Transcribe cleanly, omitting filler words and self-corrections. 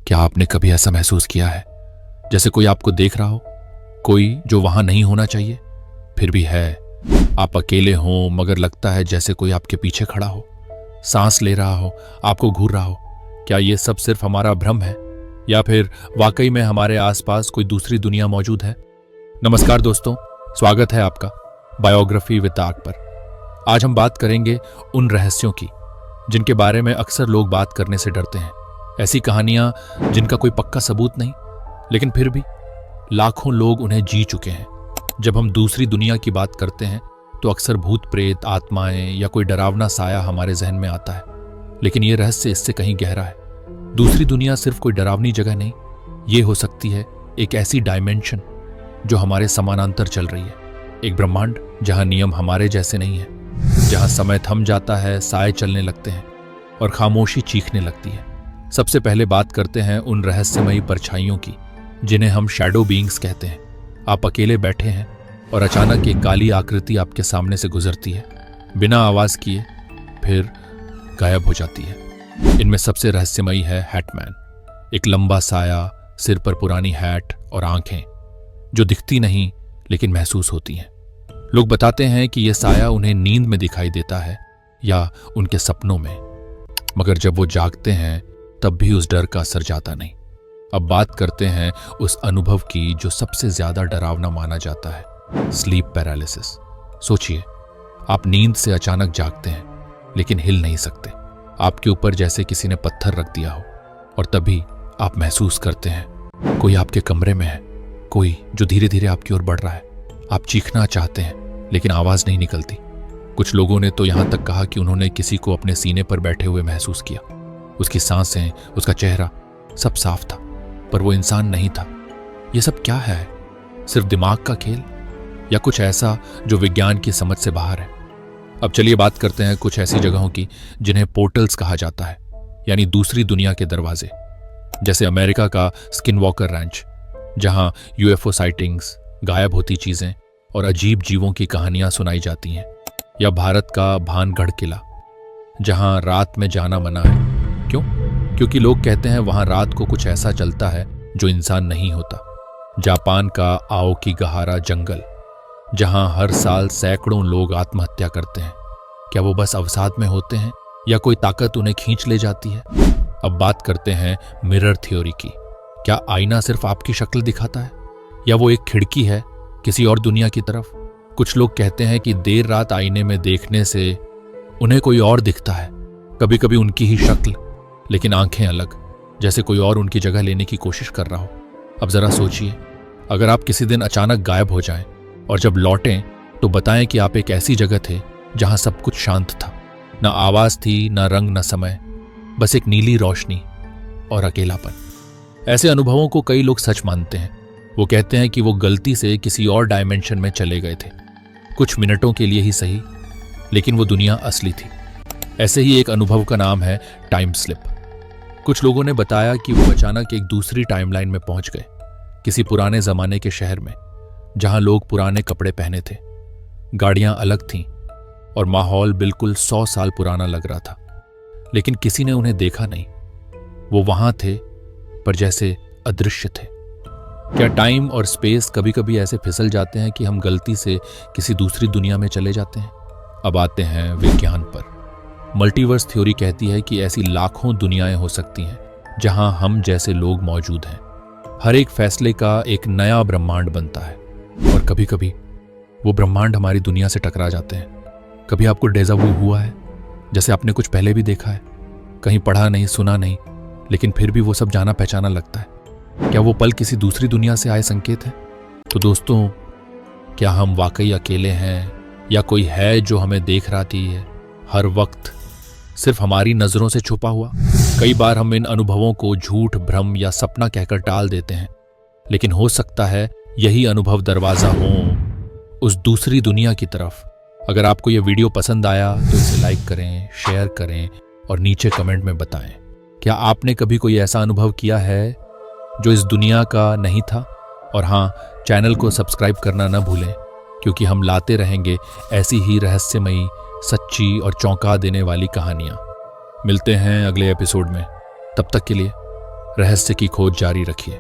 क्या आपने कभी ऐसा महसूस किया है जैसे कोई आपको देख रहा हो, कोई जो वहां नहीं होना चाहिए, फिर भी है? आप अकेले हो मगर लगता है जैसे कोई आपके पीछे खड़ा हो, सांस ले रहा हो, आपको घूर रहा हो। क्या ये सब सिर्फ हमारा भ्रम है या फिर वाकई में हमारे आसपास कोई दूसरी दुनिया मौजूद है? नमस्कार दोस्तों, स्वागत है आपका बायोग्राफी विद आर्क पर। आज हम बात करेंगे उन रहस्यों की जिनके बारे में अक्सर लोग बात करने से डरते हैं। ऐसी कहानियां जिनका कोई पक्का सबूत नहीं, लेकिन फिर भी लाखों लोग उन्हें जी चुके हैं। जब हम दूसरी दुनिया की बात करते हैं तो अक्सर भूत प्रेत, आत्माएं या कोई डरावना साया हमारे जहन में आता है, लेकिन यह रहस्य इससे कहीं गहरा है। दूसरी दुनिया सिर्फ कोई डरावनी जगह नहीं, ये हो सकती है एक ऐसी डायमेंशन जो हमारे समानांतर चल रही है। एक ब्रह्मांड जहां नियम हमारे जैसे नहीं है, जहां समय थम जाता है, साए चलने लगते हैं और खामोशी चीखने लगती है। सबसे पहले बात करते हैं उन रहस्यमयी परछाइयों की जिन्हें हम शैडो बीइंग्स कहते हैं। आप अकेले बैठे हैं और अचानक एक काली आकृति आपके सामने से गुजरती है, बिना आवाज किए, फिर गायब हो जाती है। इनमें सबसे रहस्यमयी है हैटमैन। एक लंबा साया, सिर पर पुरानी हैट और आंखें जो दिखती नहीं लेकिन महसूस होती हैं। लोग बताते हैं कि यह साया उन्हें नींद में दिखाई देता है या उनके सपनों में, मगर जब वो जागते हैं तब भी उस डर का असर जाता नहीं। अब बात करते हैं उस अनुभव की जो सबसे ज्यादा डरावना माना जाता है, स्लीप पैरालिसिस। सोचिए, आप नींद से अचानक जागते हैं लेकिन हिल नहीं सकते। आपके ऊपर जैसे किसी ने पत्थर रख दिया हो, और तभी आप महसूस करते हैं कोई आपके कमरे में है, कोई जो धीरे धीरे आपकी ओर बढ़ रहा है। आप चीखना चाहते हैं लेकिन आवाज नहीं निकलती। कुछ लोगों ने तो यहां तक कहा कि उन्होंने किसी को अपने सीने पर बैठे हुए महसूस किया। उसकी सांसें, उसका चेहरा सब साफ था, पर वो इंसान नहीं था। ये सब क्या है? सिर्फ दिमाग का खेल या कुछ ऐसा जो विज्ञान की समझ से बाहर है? अब चलिए बात करते हैं कुछ ऐसी जगहों की जिन्हें पोर्टल्स कहा जाता है, यानी दूसरी दुनिया के दरवाजे। जैसे अमेरिका का स्किनवॉकर रैंच, जहां यूएफओ साइटिंग्स, गायब होती चीजें और अजीब जीवों की कहानियां सुनाई जाती हैं। या भारत का भानगढ़ किला, जहां रात में जाना मना है। क्यों? क्योंकि लोग कहते हैं वहां रात को कुछ ऐसा चलता है जो इंसान नहीं होता। जापान का आओकीगहारा जंगल, जहां हर साल सैकड़ों लोग आत्महत्या करते हैं। क्या वो बस अवसाद में होते हैं या कोई ताकत उन्हें खींच ले जाती है? अब बात करते हैं मिरर थ्योरी की। क्या आईना सिर्फ आपकी शक्ल दिखाता है या वो एक खिड़की है किसी और दुनिया की तरफ? कुछ लोग कहते हैं कि देर रात आईने में देखने से उन्हें कोई और दिखता है, कभी कभी उनकी ही शक्ल, लेकिन आंखें अलग, जैसे कोई और उनकी जगह लेने की कोशिश कर रहा हो। अब जरा सोचिए, अगर आप किसी दिन अचानक गायब हो जाएं और जब लौटें तो बताएं कि आप एक ऐसी जगह थे जहां सब कुछ शांत था, ना आवाज थी, ना रंग, ना समय, बस एक नीली रोशनी और अकेलापन। ऐसे अनुभवों को कई लोग सच मानते हैं। वो कहते हैं कि वो गलती से किसी और डायमेंशन में चले गए थे, कुछ मिनटों के लिए ही सही, लेकिन वो दुनिया असली थी। ऐसे ही एक अनुभव का नाम है टाइम स्लिप। कुछ लोगों ने बताया कि वो अचानक एक दूसरी टाइमलाइन में पहुंच गए, किसी पुराने जमाने के शहर में, जहां लोग पुराने कपड़े पहने थे, गाड़ियां अलग थीं और माहौल बिल्कुल 100 साल पुराना लग रहा था, लेकिन किसी ने उन्हें देखा नहीं। वो वहां थे पर जैसे अदृश्य थे। क्या टाइम और स्पेस कभी कभी ऐसे फिसल जाते हैं कि हम गलती से किसी दूसरी दुनिया में चले जाते हैं? अब आते हैं विज्ञान पर। मल्टीवर्स थ्योरी कहती है कि ऐसी लाखों दुनियाएं हो सकती हैं जहां हम जैसे लोग मौजूद हैं। हर एक फैसले का एक नया ब्रह्मांड बनता है, और कभी कभी वो ब्रह्मांड हमारी दुनिया से टकरा जाते हैं। कभी आपको डेजा वू हुआ है, जैसे आपने कुछ पहले भी देखा है, कहीं पढ़ा नहीं, सुना नहीं, लेकिन फिर भी वो सब जाना पहचाना लगता है? क्या वो पल किसी दूसरी दुनिया से आए संकेत है? तो दोस्तों, क्या हम वाकई अकेले हैं या कोई है जो हमें देख रही है हर वक्त, सिर्फ हमारी नजरों से छुपा हुआ? कई बार हम इन अनुभवों को झूठ, भ्रम या सपना कहकर टाल देते हैं, लेकिन हो सकता है यही अनुभव दरवाजा हो उस दूसरी दुनिया की तरफ। अगर आपको यह वीडियो पसंद आया तो इसे लाइक करें, शेयर करें और नीचे कमेंट में बताएं। क्या आपने कभी कोई ऐसा अनुभव किया है जो इस दुनिया का नहीं था? और हाँ, चैनल को सब्सक्राइब करना न भूलें, क्योंकि हम लाते रहेंगे ऐसी ही रहस्यमयी, सच्ची और चौंका देने वाली कहानियां। मिलते हैं अगले एपिसोड में, तब तक के लिए रहस्य की खोज जारी रखिए।